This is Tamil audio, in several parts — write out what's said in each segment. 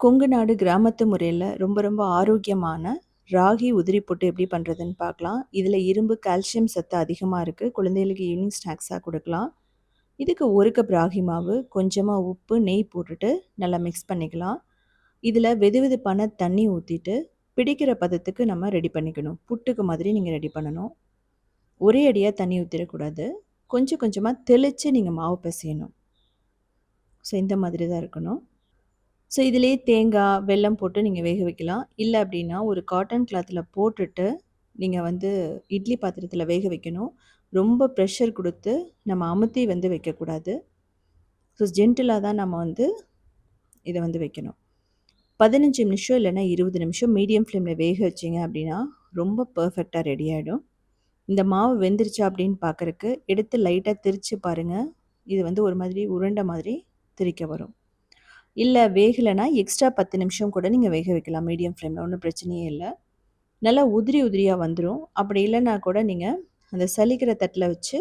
கொங்கு நாடு கிராமத்து முறையில ரொம்ப ரொம்ப ஆரோக்கியமான ராகி உதிரி புட்டு எப்படி பண்ணுறதுன்னு பார்க்கலாம். இதில் இரும்பு, கால்சியம் சத்து அதிகமாக இருக்குது. குழந்தைகளுக்கு ஈவினிங் ஸ்நாக்ஸாக கொடுக்கலாம். இதுக்கு 1 கப் ராகி மாவு, கொஞ்சமாக உப்பு, நெய் போட்டுட்டு நல்லா மிக்ஸ் பண்ணிக்கலாம். இதில் வெதுவெதுப்பான தண்ணி ஊற்றிட்டு பிடிக்கிற பதத்துக்கு நம்ம ரெடி பண்ணிக்கணும். புட்டுக்கு மாதிரி நீங்கள் ரெடி பண்ணணும். ஒரே அடியாக தண்ணி ஊற்றிடக்கூடாது. கொஞ்சம் கொஞ்சமாக தெளித்து நீங்கள் மாவு பிசையணும். ஸோ இந்த மாதிரி தான் இருக்கணும். ஸோ இதிலேயே தேங்காய், வெல்லம் போட்டு நீங்கள் வேக வைக்கலாம். இல்லை அப்படின்னா ஒரு காட்டன் கிளாத்தில் போட்டுட்டு நீங்கள் வந்து இட்லி பாத்திரத்தில் வேக வைக்கணும். ரொம்ப ப்ரெஷர் கொடுத்து நம்ம அமுத்தி வைக்கக்கூடாது. ஸோ ஜென்டிலாக தான் நம்ம இதை வைக்கணும். 15 நிமிஷம் இல்லைன்னா 20 நிமிஷம் மீடியம் ஃப்ளேமில் வேக வச்சிங்க அப்படின்னா ரொம்ப பர்ஃபெக்டாக ரெடி ஆகிடும். இந்த மாவு வெந்துருச்சா அப்படின்னு பார்க்குறக்கு எடுத்து லைட்டாக திரித்து பாருங்கள். இது ஒரு மாதிரி உருண்டை மாதிரி திரிக்க வரும். இல்லை வேகலைன்னா எக்ஸ்ட்ரா 10 நிமிஷம் கூட நீங்கள் வேக வைக்கலாம் மீடியம் ஃப்ளேமில், ஒன்றும் பிரச்சனையே இல்லை. நல்லா உதிரி உதிரியாக வந்துடும். அப்படி இல்லைன்னா கூட நீங்கள் அந்த சலிக்கிற தட்டில் வச்சு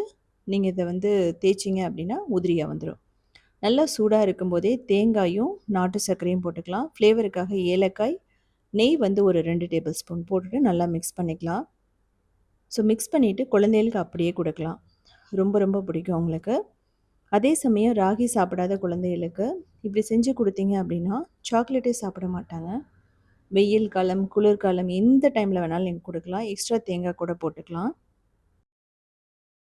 நீங்கள் இதை தேய்ச்சிங்க அப்படின்னா உதிரியாக வந்துடும். நல்லா சூடாக இருக்கும்போதே தேங்காயும் நாட்டு சர்க்கரையும் போட்டுக்கலாம். ஃப்ளேவருக்காக ஏலக்காய், நெய் ஒரு 2 டேபிள் ஸ்பூன் போட்டுட்டு நல்லா மிக்ஸ் பண்ணிக்கலாம். ஸோ மிக்ஸ் பண்ணிவிட்டு குழந்தைகளுக்கு அப்படியே கொடுக்கலாம். ரொம்ப ரொம்ப பிடிக்கும் அவங்களுக்கு. அதே சமயம் ராகி சாப்பிடாத குழந்தைகளுக்கு இப்படி செஞ்சு கொடுத்தீங்க அப்படின்னா சாக்லேட்டே சாப்பிட மாட்டாங்க. வெயில் காலம், குளிர்காலம் எந்த டைமில் வேணாலும் நீங்கள் கொடுக்கலாம். எக்ஸ்ட்ரா தேங்காய் கூட போட்டுக்கலாம்.